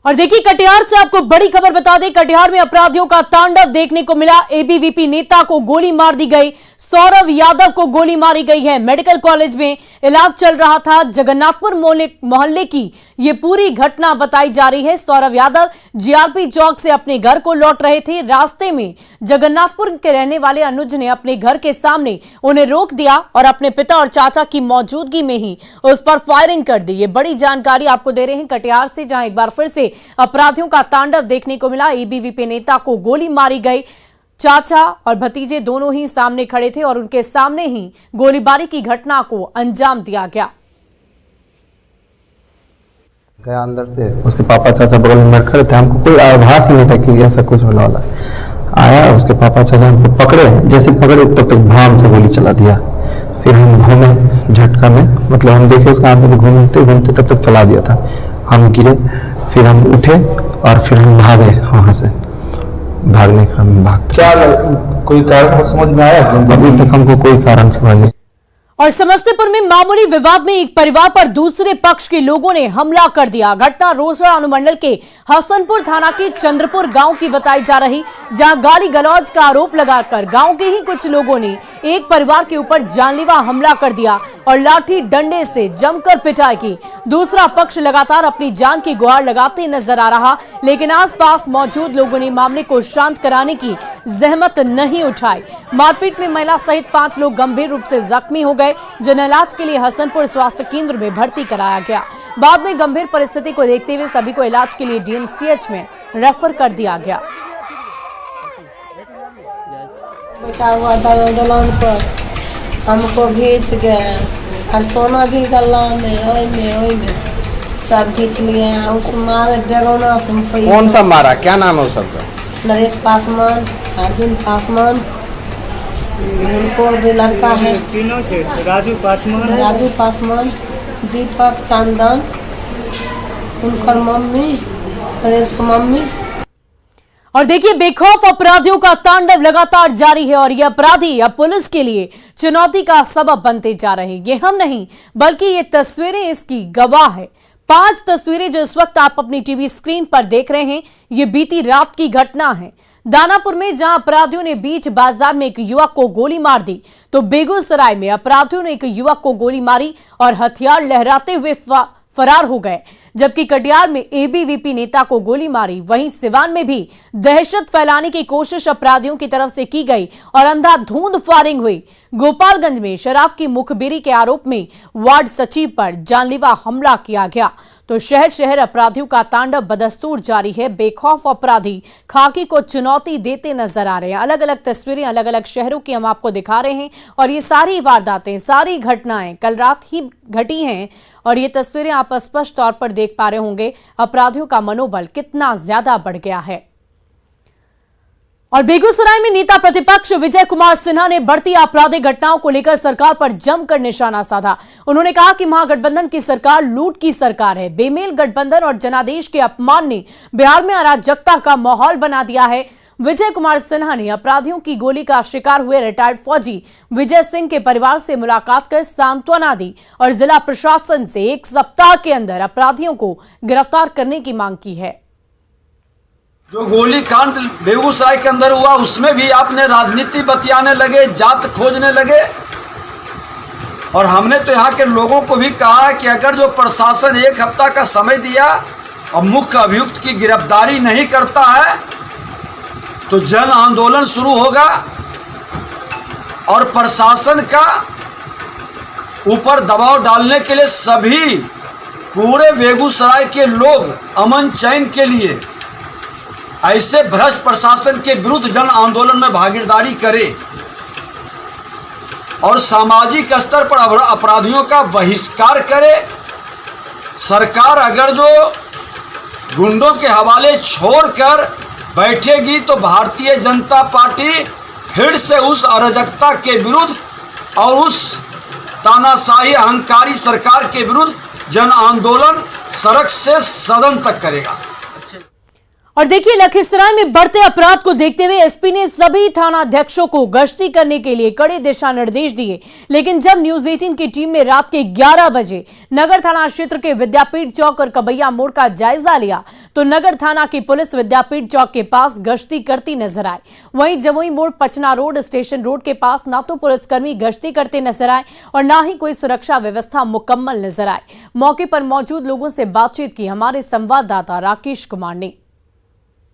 और देखिए कटिहार से आपको बड़ी खबर बता दें। कटिहार में अपराधियों का तांडव देखने को मिला। एबीवीपी नेता को गोली मार दी गई। सौरभ यादव को गोली मारी गई है। मेडिकल कॉलेज में इलाज चल रहा था। जगन्नाथपुर मोहल्ले की ये पूरी घटना बताई जा रही है। सौरभ यादव जीआरपी चौक से अपने घर को लौट रहे थे। रास्ते में जगन्नाथपुर के रहने वाले अनुज ने अपने घर के सामने उन्हें रोक दिया और अपने पिता और चाचा की मौजूदगी में ही उस पर फायरिंग कर दी। ये बड़ी जानकारी आपको दे रहे हैं कटिहार से, जहां एक बार फिर से अपराधियों का तांडव देखने को मिला। एबीवीपी नेता को गोली मारी गई। चाचा और भतीजे दोनों ही सामने खड़े थे और उनके सामने ही गोलीबारी की घटना को अंजाम दिया गया। गया अंदर से, उसके पापा चाचा बगल में खड़े थे। हमको कोई आभास ही नहीं था कि ऐसा कुछ होने वाला है। आया उसके पापा चाचा हमको पकड़े, जैसे पकड़े तब तक भाम से गोली चला दिया। फिर हम घूमे झटका में, मतलब हम देखे उसका हाथ में, घूमते घूमते तब तक चला दिया था। हम गिरे, फिर हम उठे और फिर हम भागे वहां से। भागने के क्रम में भागते, क्या कोई कारण समझ में आया? अभी तक हमको कोई कारण समझ नहीं। और समस्तीपुर में मामूली विवाद में एक परिवार पर दूसरे पक्ष के लोगों ने हमला कर दिया। घटना रोसड़ा अनुमंडल के हसनपुर थाना के चंद्रपुर गांव की बताई जा रही, जहां गाली गलौज का आरोप लगाकर गांव के ही कुछ लोगों ने एक परिवार के ऊपर जानलेवा हमला कर दिया और लाठी डंडे से जमकर पिटाई की। दूसरा पक्ष लगातार अपनी जान की गुहार लगाते नजर आ रहा, लेकिन आसपास मौजूद लोगों ने मामले को शांत कराने की जहमत नहीं उठाई। मारपीट में महिला सहित 5 लोग गंभीर रूप से जख्मी हो गए, जिन्हें इलाज के लिए हसनपुर स्वास्थ्य केंद्र में भर्ती कराया गया। बाद में गंभीर परिस्थिति को देखते हुए सभी को इलाज के लिए डीएमसीएच में रेफर कर दिया गया। बैठा हुआ दलान पर हमको घींच गए और सोना भी गला में सब घींच लिए। उस मारे डरोना से कौन सा मारा, क्या नाम है उस सबका? नरेश पासवान, अर्जुन पासवान, उनको भी लड़का है राजू पासवान, दीपक चंदन, उनकर मम्मी, नरेश की मम्मी। और देखिए बेखौफ अपराधियों का तांडव लगातार जारी है और ये अपराधी अब पुलिस के लिए चुनौती का सबब बनते जा रहे हैं। ये हम नहीं बल्कि ये तस्वीरें इसकी गवाह है। 5 तस्वीरें जो इस वक्त आप अपनी टीवी स्क्रीन पर देख रहे हैं, ये बीती रात की घटना है। दानापुर में जहां अपराधियों ने बीच बाजार में एक युवक को गोली मार दी, तो बेगूसराय में अपराधियों ने एक युवक को गोली मारी और हथियार लहराते हुए फरार हो गए। जबकि कटिहार में एबीवीपी नेता को गोली मारी। वहीं सिवान में भी दहशत फैलाने की कोशिश अपराधियों की तरफ से की गई और अंधाधुंध फायरिंग हुई। गोपालगंज में शराब की मुखबिरी के आरोप में वार्ड सचिव पर जानलेवा हमला किया गया। तो शहर शहर अपराधियों का तांडव बदस्तूर जारी है। बेखौफ अपराधी खाकी को चुनौती देते नजर आ रहे हैं। अलग अलग तस्वीरें अलग अलग शहरों की हम आपको दिखा रहे हैं और ये सारी वारदातें, सारी घटनाएं कल रात ही घटी हैं और ये तस्वीरें आप स्पष्ट तौर पर देख पा रहे होंगे अपराधियों का मनोबल कितना ज्यादा बढ़ गया है। और बेगूसराय में नेता प्रतिपक्ष विजय कुमार सिन्हा ने बढ़ती आपराधिक घटनाओं को लेकर सरकार पर जमकर निशाना साधा। उन्होंने कहा कि महागठबंधन की सरकार लूट की सरकार है। बेमेल गठबंधन और जनादेश के अपमान ने बिहार में अराजकता का माहौल बना दिया है। विजय कुमार सिन्हा ने अपराधियों की गोली का शिकार हुए रिटायर्ड फौजी विजय सिंह के परिवार से मुलाकात कर सांत्वना दी और जिला प्रशासन से 1 सप्ताह के अंदर अपराधियों को गिरफ्तार करने की मांग की है। जो गोलीकांड बेगूसराय के अंदर हुआ, उसमें भी आपने राजनीति बतियाने लगे, जात खोजने लगे। और हमने तो यहाँ के लोगों को भी कहा कि अगर जो प्रशासन 1 हफ्ता का समय दिया और मुख्य अभियुक्त की गिरफ्तारी नहीं करता है तो जन आंदोलन शुरू होगा और प्रशासन का ऊपर दबाव डालने के लिए सभी पूरे बेगूसराय के लोग अमन चैन के लिए ऐसे भ्रष्ट प्रशासन के विरुद्ध जन आंदोलन में भागीदारी करे और सामाजिक स्तर पर अपराधियों का बहिष्कार करे। सरकार अगर जो गुंडों के हवाले छोड़कर बैठेगी तो भारतीय जनता पार्टी फिर से उस अराजकता के विरुद्ध और उस तानाशाही अहंकारी सरकार के विरुद्ध जन आंदोलन सड़क से सदन तक करेगा। और देखिए, लखीसराय में बढ़ते अपराध को देखते हुए एसपी ने सभी थाना अध्यक्षों को गश्ती करने के लिए कड़े दिशा निर्देश दिए। लेकिन जब न्यूज 18 की टीम ने रात के 11 बजे नगर थाना क्षेत्र के विद्यापीठ चौक और कबैया मोड़ का जायजा लिया तो नगर थाना की पुलिस विद्यापीठ चौक के पास गश्ती करती नजर आई। वहीं जमुई मोड़, पचना रोड, स्टेशन रोड के पास ना तो पुलिसकर्मी गश्ती करते नजर आए और ना ही कोई सुरक्षा व्यवस्था मुकम्मल नजर आई। मौके पर मौजूद लोगों से बातचीत की हमारे संवाददाता राकेश कुमार ने।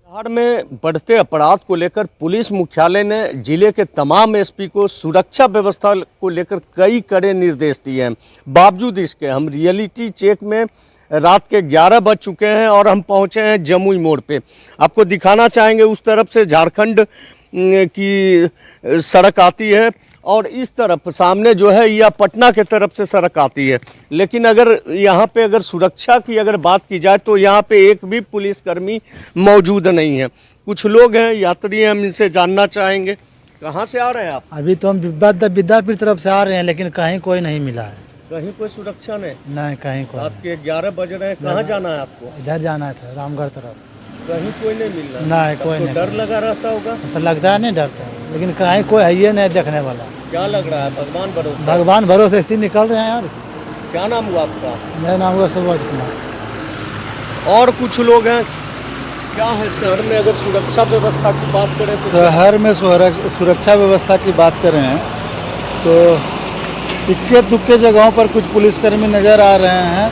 बिहार में बढ़ते अपराध को लेकर पुलिस मुख्यालय ने जिले के तमाम एसपी को सुरक्षा व्यवस्था को लेकर कई कड़े निर्देश दिए हैं। बावजूद इसके हम रियलिटी चेक में रात के 11 बज चुके हैं और हम पहुंचे हैं जमुई मोड़ पे। आपको दिखाना चाहेंगे, उस तरफ से झारखंड की सड़क आती है और इस तरफ सामने जो है यह पटना के तरफ से सड़क आती है। लेकिन अगर यहाँ पे अगर सुरक्षा की अगर बात की जाए तो यहाँ पे एक भी पुलिसकर्मी मौजूद नहीं है। कुछ लोग हैं, यात्री हैं, हम इनसे जानना चाहेंगे। कहाँ से आ रहे हैं आप? अभी तो हम विद्यापीठ तरफ से आ रहे हैं, लेकिन कहीं कोई नहीं मिला है। कहीं कोई सुरक्षा नहीं कहीं कोई रात के 11 बज रहे हैं। कहाँ जाना है आपको? इधर जाना था, रामगढ़ तरफ। कहीं कोई नहीं मिल रहा? नहीं, कोई नहीं। डर लगा रहता होगा? तो लगता है नहीं, डरता है, लेकिन कहीं कोई है ही नहीं देखने वाला। क्या लग रहा है? भगवान भरोसे। भगवान भरोसे इसी निकल रहे हैं यार। क्या नाम हुआ आपका? मेरा नाम हुआ सुबोध कुमार। और कुछ लोग हैं, क्या है शहर में अगर सुरक्षा व्यवस्था की बात करें तो? शहर में सुरक्षा व्यवस्था की बात करें तो इक्के दुक्के जगहों पर कुछ पुलिसकर्मी नज़र आ रहे हैं।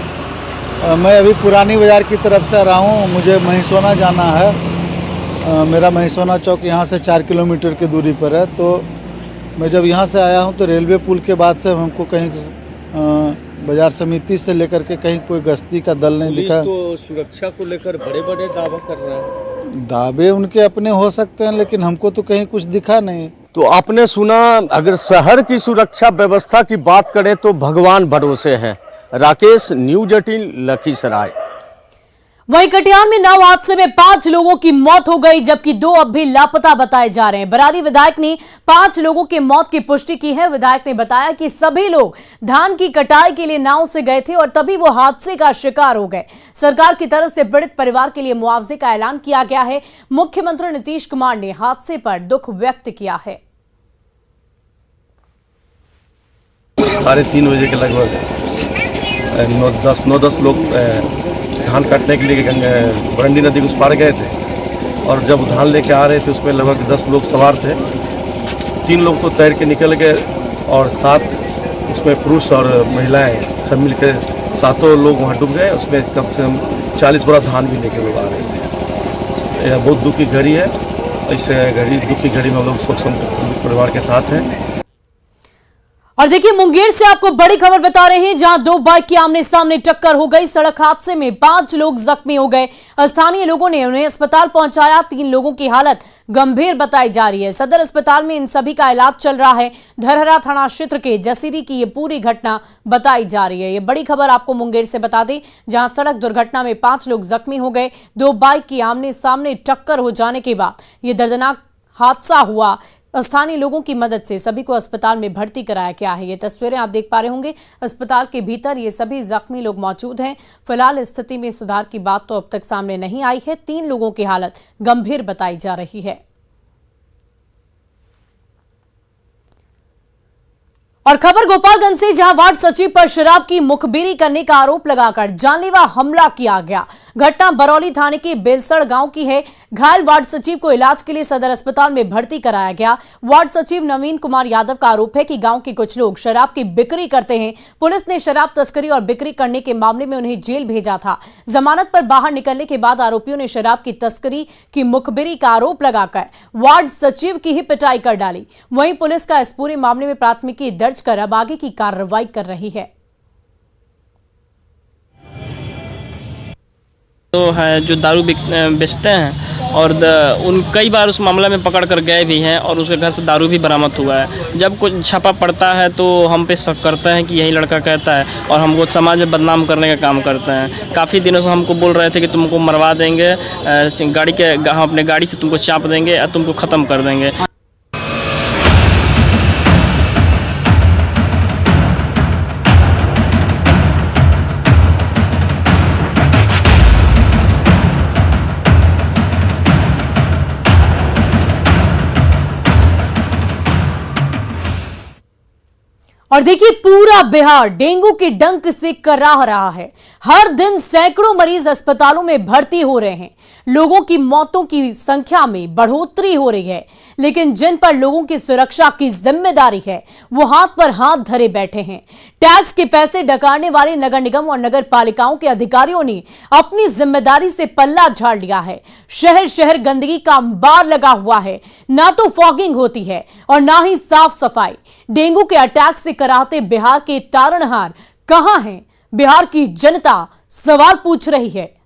मैं अभी पुरानी बाज़ार की तरफ से आ रहा हूँ, मुझे महिसोना जाना है। मेरा महिसोना चौक यहाँ से 4 किलोमीटर की दूरी पर है। तो मैं जब यहाँ से आया हूँ तो रेलवे पुल के बाद से हमको कहीं बाजार समिति से लेकर के कहीं कोई गश्ती का दल नहीं दिखा। तो सुरक्षा को लेकर बड़े बड़े दावा कर रहे हैं। दावे उनके अपने हो सकते हैं, लेकिन हमको तो कहीं कुछ दिखा नहीं। तो आपने सुना, अगर शहर की सुरक्षा व्यवस्था की बात करें तो भगवान भरोसे है। राकेश, न्यूज 18, लखीसराय। वहीं कटिहार में नाव हादसे में 5 लोगों की मौत हो गई, जबकि 2 अब भी लापता बताए जा रहे हैं। बरारी विधायक ने 5 लोगों की मौत की पुष्टि की है। विधायक ने बताया कि सभी लोग धान की कटाई के लिए नाव से गए थे और तभी वो हादसे का शिकार हो गए। सरकार की तरफ से पीड़ित परिवार के लिए मुआवजे का ऐलान किया गया है। मुख्यमंत्री नीतीश कुमार ने हादसे पर दुख व्यक्त किया है। 3:30 बजे के लगभग 9-10 लोग धान काटने के लिए बरंडी नदी के उस पार गए थे और जब धान लेके आ रहे थे उसमें लगभग 10 लोग सवार थे। 3 लोग तो तैर के निकल गए और 7 उसमें पुरुष और महिलाएं सब मिलकर 7 लोग वहाँ डूब गए। उसमें कम से कम 40 बोरा धान भी लेके लोग आ रहे थे। यह बहुत दुख की घड़ी है। ऐसे दुख की घड़ी में हम लोग शोक परिवार के साथ हैं। और देखिए, मुंगेर से आपको बड़ी खबर बता रहे हैं, जहां 2 बाइक की आमने सामने टक्कर हो गई। सड़क हादसे में 5 लोग जख्मी हो गए। स्थानीय लोगों ने उन्हें अस्पताल पहुंचाया। 3 लोगों की हालत गंभीर बताई जा रही है। सदर अस्पताल में इन सभी का इलाज चल रहा है। धरहरा थाना क्षेत्र के जसीरी की ये पूरी घटना बताई जा रही है। ये बड़ी खबर आपको मुंगेर से बता दें, जहां सड़क दुर्घटना में 5 लोग जख्मी हो गए। 2 बाइक की आमने सामने टक्कर हो जाने के बाद ये दर्दनाक हादसा हुआ। स्थानीय लोगों की मदद से सभी को अस्पताल में भर्ती कराया गया है। ये तस्वीरें आप देख पा रहे होंगे। अस्पताल के भीतर ये सभी जख्मी लोग मौजूद हैं। फिलहाल स्थिति में सुधार की बात तो अब तक सामने नहीं आई है। 3 लोगों की हालत गंभीर बताई जा रही है। और खबर गोपालगंज से, जहां वार्ड सचिव पर शराब की मुखबिरी करने का आरोप लगाकर जानलेवा हमला किया गया। घटना बरौली थाने के बेलसड़ गांव की है। घायल वार्ड सचिव को इलाज के लिए सदर अस्पताल में भर्ती कराया गया। वार्ड सचिव नवीन कुमार यादव का आरोप है कि गांव के कुछ लोग शराब की बिक्री करते हैं। पुलिस ने शराब तस्करी और बिक्री करने के मामले में उन्हें जेल भेजा था। जमानत पर बाहर निकलने के बाद आरोपियों ने शराब की तस्करी की मुखबिरी का आरोप लगाकर वार्ड सचिव की ही पिटाई कर डाली। वहीं पुलिस का इस पूरे मामले में प्राथमिकी दर्ज कर अब आगे की कार्रवाई कर रही है। तो है जो दारू बेचते हैं और उन कई बार उस मामला में पकड़ कर गए भी हैं और उसके घर से दारू भी बरामद हुआ है। जब कुछ छापा पड़ता है तो हम पे शक करते हैं कि यही लड़का कहता है और हमको समाज में बदनाम करने का काम करते हैं। काफ़ी दिनों से हमको बोल रहे थे कि तुमको मरवा देंगे, हम अपने गाड़ी से तुमको चाप देंगे और तुमको ख़त्म कर देंगे। और देखिए पूरा बिहार डेंगू के डंक से कराह रहा है। हर दिन सैकड़ों मरीज अस्पतालों में भर्ती हो रहे हैं। लोगों की मौतों की संख्या में बढ़ोतरी हो रही है, लेकिन जिन पर लोगों की सुरक्षा की जिम्मेदारी है वो हाथ पर हाथ धरे बैठे हैं। टैक्स के पैसे डकारने वाले नगर निगम और नगर पालिकाओं के अधिकारियों ने अपनी जिम्मेदारी से पल्ला झाड़ लिया है। शहर शहर गंदगी का अंबार लगा हुआ है। ना तो फॉगिंग होती है और ना ही साफ सफाई। डेंगू के अटैक से कराहते बिहार के तारणहार कहां हैं? बिहार की जनता सवाल पूछ रही है।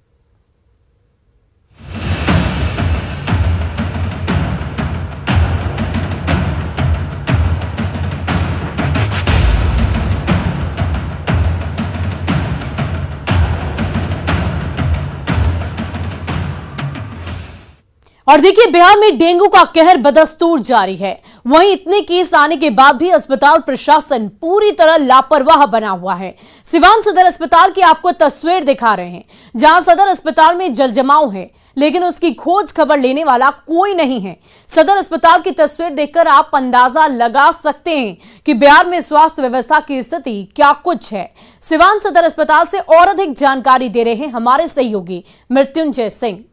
और देखिए बिहार में डेंगू का कहर बदस्तूर जारी है। वहीं इतने केस आने के बाद भी अस्पताल प्रशासन पूरी तरह लापरवाह बना हुआ है। सिवान सदर अस्पताल की आपको तस्वीर दिखा रहे हैं, जहां सदर अस्पताल में जलजमाव है, लेकिन उसकी खोज खबर लेने वाला कोई नहीं है। सदर अस्पताल की तस्वीर देखकर आप अंदाजा लगा सकते हैं कि बिहार में स्वास्थ्य व्यवस्था की स्थिति क्या कुछ है। सिवान सदर अस्पताल से और अधिक जानकारी दे रहे हैं हमारे सहयोगी Mrityunjay Singh.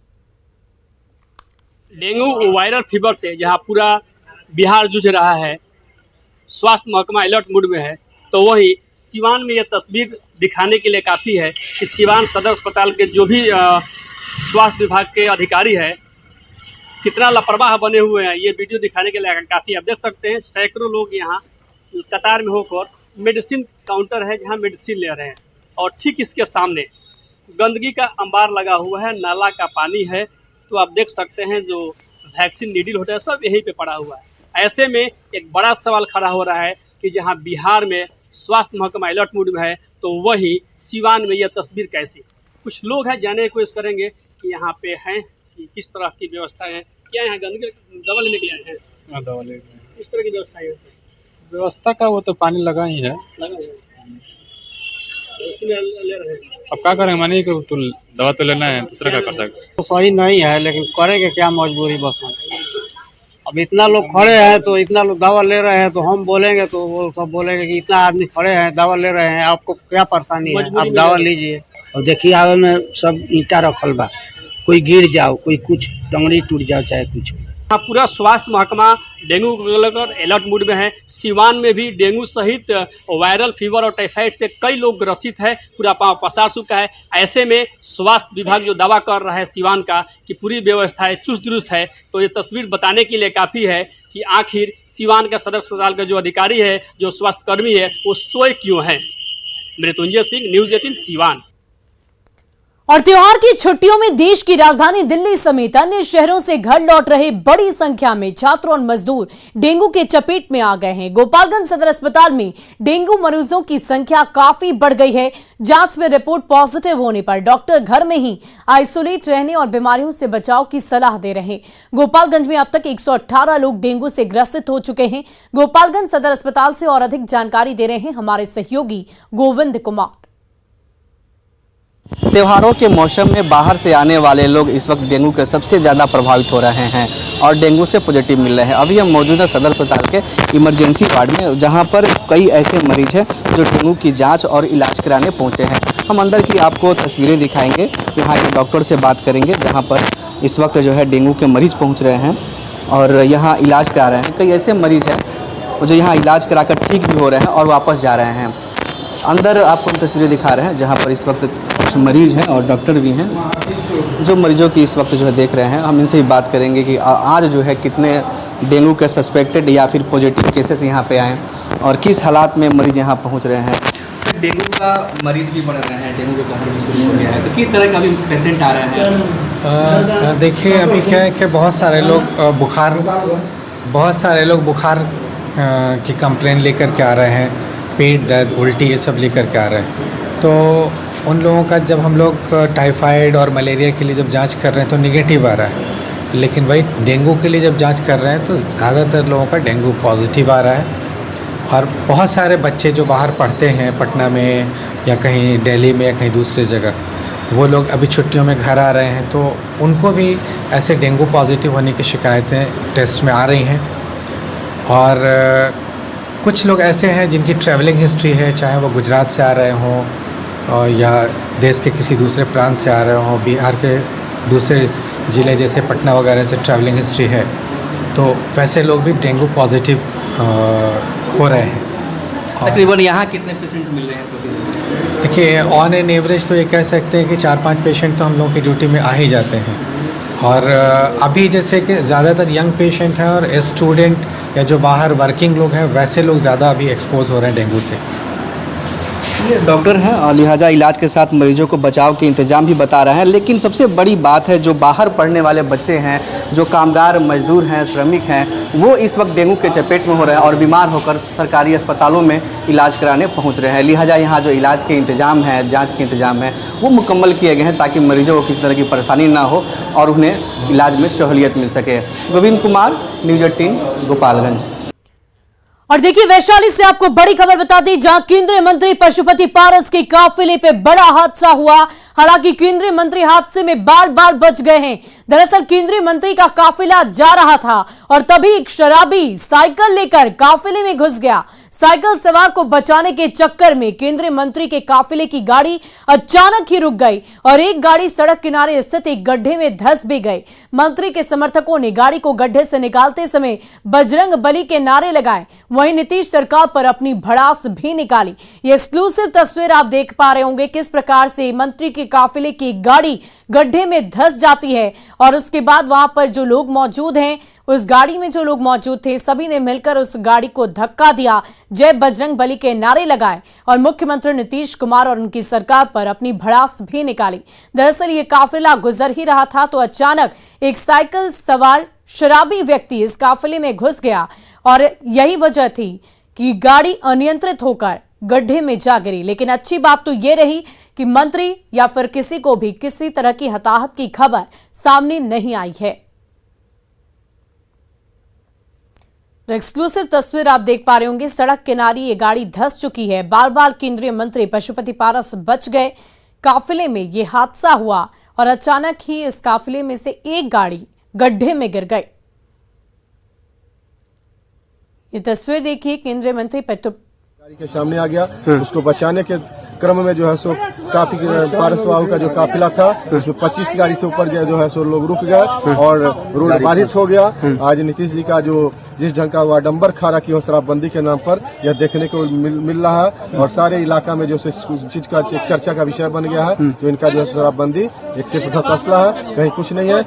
Dengue viral fever से जहां पूरा बिहार जूझ रहा है, स्वास्थ्य महकमा अलर्ट मोड में है, तो वहीं सिवान में यह तस्वीर दिखाने के लिए काफ़ी है कि सिवान सदर अस्पताल के जो भी स्वास्थ्य विभाग के अधिकारी है कितना लापरवाह बने हुए हैं। ये वीडियो दिखाने के लिए काफ़ी आप देख सकते हैं। सैकड़ों लोग यहाँ कतार में होकर मेडिसिन काउंटर है जहाँ मेडिसिन ले रहे हैं, और ठीक इसके सामने गंदगी का अंबार लगा हुआ है, नाला का पानी है। तो आप देख सकते हैं जो वैक्सीन नीडल होता है सब यहीं पे पड़ा हुआ है। ऐसे में एक बड़ा सवाल खड़ा हो रहा है कि जहां बिहार में स्वास्थ्य महकमा अलर्ट मोड में है, तो वहीं सिवान में यह तस्वीर कैसी। कुछ लोग हैं जानने की कोशिश करेंगे कि यहाँ पे हैं कि किस तरह की व्यवस्था है, क्या यहाँ गंदगी दवा लेने के लिए आए हैं? हाँ, दवा ले किस तरह की व्यवस्था है? व्यवस्था का वो तो पानी लगा ही है, ले रहे हैं। अब क्या करेंगे, मानिए कि तो दवा तो लेना है, दूसरा क्या कर सकते। तो सही नहीं है, लेकिन करेंगे क्या, मजबूरी बस। अब इतना लोग खड़े हैं तो इतना लोग दवा ले रहे हैं, तो हम बोलेंगे तो वो सब बोलेंगे कि इतना आदमी खड़े हैं दवा ले रहे हैं, आपको क्या परेशानी है, आप दवा लीजिए। और देखिए आगे में सब ईंटा रखल बा, कोई गिर जाओ, कोई कुछ टंगड़ी टूट जाओ, चाहे कुछ। पूरा स्वास्थ्य महकमा डेंगू को लेकर अलर्ट मोड में है। सिवान में भी डेंगू सहित वायरल फीवर और टाइफाइड से कई लोग ग्रसित है, पूरा पाँव पसार चुका है। ऐसे में स्वास्थ्य विभाग जो दावा कर रहा है सिवान का कि पूरी व्यवस्थाएं चुस्त दुरुस्त है, तो ये तस्वीर बताने के लिए काफ़ी है कि आखिर सिवान का सदर अस्पताल का जो अधिकारी है, जो स्वास्थ्यकर्मी है, वो सोए क्यों हैं। मृत्युंजय सिंह, न्यूज़ 18 सिवान। और त्योहार की छुट्टियों में देश की राजधानी दिल्ली समेत अन्य शहरों से घर लौट रहे बड़ी संख्या में छात्र और मजदूर डेंगू के चपेट में आ गए हैं। गोपालगंज सदर अस्पताल में डेंगू मरीजों की संख्या काफी बढ़ गई है। जांच में रिपोर्ट पॉजिटिव होने पर डॉक्टर घर में ही आइसोलेट रहने और बीमारियों से बचाव की सलाह दे रहे हैं। गोपालगंज में अब तक 118 लोग डेंगू से ग्रसित हो चुके हैं। गोपालगंज सदर अस्पताल से और अधिक जानकारी दे रहे हैं हमारे सहयोगी गोविंद कुमार। त्योहारों के मौसम में बाहर से आने वाले लोग इस वक्त डेंगू के सबसे ज़्यादा प्रभावित हो रहे हैं और डेंगू से पॉजिटिव मिल रहे हैं। अभी हम मौजूद हैं सदर अस्पताल के इमरजेंसी वार्ड में, जहां पर कई ऐसे मरीज हैं जो डेंगू की जांच और इलाज कराने पहुंचे हैं। हम अंदर की आपको तस्वीरें दिखाएंगे, यहाँ के डॉक्टर से बात करेंगे जहाँ पर इस वक्त जो है डेंगू के मरीज पहुँच रहे हैं और यहाँ इलाज करा रहे हैं। कई ऐसे मरीज़ हैं जो यहाँ इलाज करा कर ठीक भी हो रहे हैं और वापस जा रहे हैं। अंदर आपको हम तस्वीरें दिखा रहे हैं जहाँ पर इस वक्त कुछ मरीज़ हैं और डॉक्टर भी हैं जो मरीजों की इस वक्त जो है देख रहे हैं। हम इनसे भी बात करेंगे कि आज जो है कितने डेंगू के सस्पेक्टेड या फिर पॉजिटिव केसेस यहाँ पे आए और किस हालात में मरीज़ यहाँ पहुँच रहे हैं। डेंगू का मरीज भी बढ़ रहे हैं, डेंगू का कहर भी शुरू हो गया है, तो किस तरह का अभी पेशेंट आ रहे हैं? देखिए अभी क्या है कि बहुत सारे लोग बुखार की कंप्लेन लेकर के आ रहे हैं, पेट दर्द, उल्टी, ये सब लेकर के आ रहे हैं। तो उन लोगों का जब हम लोग टाइफाइड और मलेरिया के लिए जब जांच कर रहे हैं तो निगेटिव आ रहा है, लेकिन वही डेंगू के लिए जब जांच कर रहे हैं तो ज़्यादातर लोगों का डेंगू पॉजिटिव आ रहा है। और बहुत सारे बच्चे जो बाहर पढ़ते हैं पटना में या कहीं दिल्ली में या कहीं दूसरी जगह, वो लोग अभी छुट्टियों में घर आ रहे हैं, तो उनको भी ऐसे डेंगू पॉजिटिव होने की शिकायतें टेस्ट में आ रही हैं। और कुछ लोग ऐसे हैं जिनकी ट्रैवलिंग हिस्ट्री है, चाहे वो गुजरात से आ रहे हों या देश के किसी दूसरे प्रांत से आ रहे हों, बिहार के दूसरे ज़िले जैसे पटना वगैरह से ट्रैवलिंग हिस्ट्री है, तो वैसे लोग भी डेंगू पॉजिटिव हो रहे हैं। तकरीबन यहाँ कितने पेशेंट मिल रहे हैं प्रतिदिन? देखिए, ऑन एन एवरेज तो ये कह सकते हैं कि 4-5 पेशेंट तो हम लोगों की ड्यूटी में आ ही जाते हैं। और अभी जैसे कि ज़्यादातर यंग पेशेंट हैं और स्टूडेंट या जो बाहर वर्किंग लोग हैं, वैसे लोग ज़्यादा अभी एक्सपोज हो रहे हैं डेंगू से। ये डॉक्टर हैं और लिहाजा इलाज के साथ मरीजों को बचाव के इंतजाम भी बता रहे हैं। लेकिन सबसे बड़ी बात है, जो बाहर पढ़ने वाले बच्चे हैं, जो कामगार मजदूर हैं, श्रमिक हैं, वो इस वक्त डेंगू के चपेट में हो रहे हैं और बीमार होकर सरकारी अस्पतालों में इलाज कराने पहुंच रहे हैं। लिहाजा यहाँ जो इलाज के इंतजाम हैं, जाँच के इंतजाम हैं, वो मुकम्मल किए गए हैं ताकि मरीजों को किसी तरह की परेशानी ना हो और उन्हें इलाज में सहूलियत मिल सके। गोविंद कुमार, न्यूज़ 18, गोपालगंज। और देखिए, वैशाली से आपको बड़ी खबर बता दी, जहां केंद्रीय मंत्री पशुपति पारस के काफिले पे बड़ा हादसा हुआ। हालांकि केंद्रीय मंत्री हादसे में बाल बाल बच गए हैं। दरअसल केंद्रीय मंत्री का काफिला जा रहा था और तभी एक शराबी साइकिल लेकर काफिले में घुस गया। साइकिल सवार को बचाने के चक्कर में केंद्रीय मंत्री के काफिले की गाड़ी अचानक ही रुक गई और एक गाड़ी सड़क किनारे स्थित एक गड्ढे में धंस भी गई। मंत्री के समर्थकों ने गाड़ी को गड्ढे से निकालते समय बजरंग बली के नारे लगाए। वहीं नीतीश सरकार पर अपनी भड़ास भी निकाली। ये एक्सक्लूसिव तस्वीर आप देख पा रहे होंगे, किस प्रकार से मंत्री के काफिले की गाड़ी गड्ढे में धंस जाती है और उसके बाद वहां पर जो लोग मौजूद हैं, उस गाड़ी में जो लोग मौजूद थे, सभी ने मिलकर उस गाड़ी को धक्का दिया, जय बजरंग बली के नारे लगाए और मुख्यमंत्री नीतीश कुमार और उनकी सरकार पर अपनी भड़ास भी निकाली। दरअसल ये काफिला गुजर ही रहा था तो अचानक एक साइकिल सवार शराबी व्यक्ति इस काफिले में घुस गया और यही वजह थी कि गाड़ी अनियंत्रित होकर गड्ढे में जा गिरी। लेकिन अच्छी बात तो ये रही कि मंत्री या फिर किसी को भी किसी तरह की हताहत की खबर सामने नहीं आई है। तो एक्सक्लूसिव तस्वीर आप देख पा रहे होंगे, सड़क किनारे ये गाड़ी धंस चुकी है। बार बार केंद्रीय मंत्री पशुपति पारस बच गए। काफिले में ये हादसा हुआ और अचानक ही इस काफिले में से एक गाड़ी गड्ढे में गिर गई। ये तस्वीर देखिए, केंद्रीय मंत्री गाड़ी के सामने आ गया, उसको बचाने के क्रम में जो है सो काफी पारस बाबू का जो काफिला था उसमें 25 गाड़ी से ऊपर जो है सो लोग रुक गए और रोड बाधित हो गया। आज नीतीश जी का जो जिस ढंग का आडम्बर खा रखी हो शराबबंदी के नाम पर, यह देखने को मिल रहा है और सारे इलाका में जो चीज का चर्चा का विषय बन गया है। तो इनका जो है शराबबंदी एक सिर्फ फैसला है, कहीं कुछ नहीं है।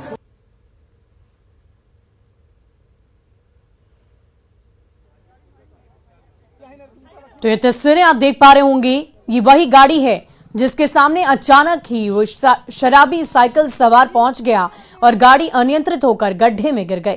तो ये तस्वीरें आप देख पा रहे होंगे, ये वही गाड़ी है जिसके सामने अचानक ही वो शराबी साइकिल सवार पहुंच गया और गाड़ी अनियंत्रित होकर गड्ढे में गिर गई।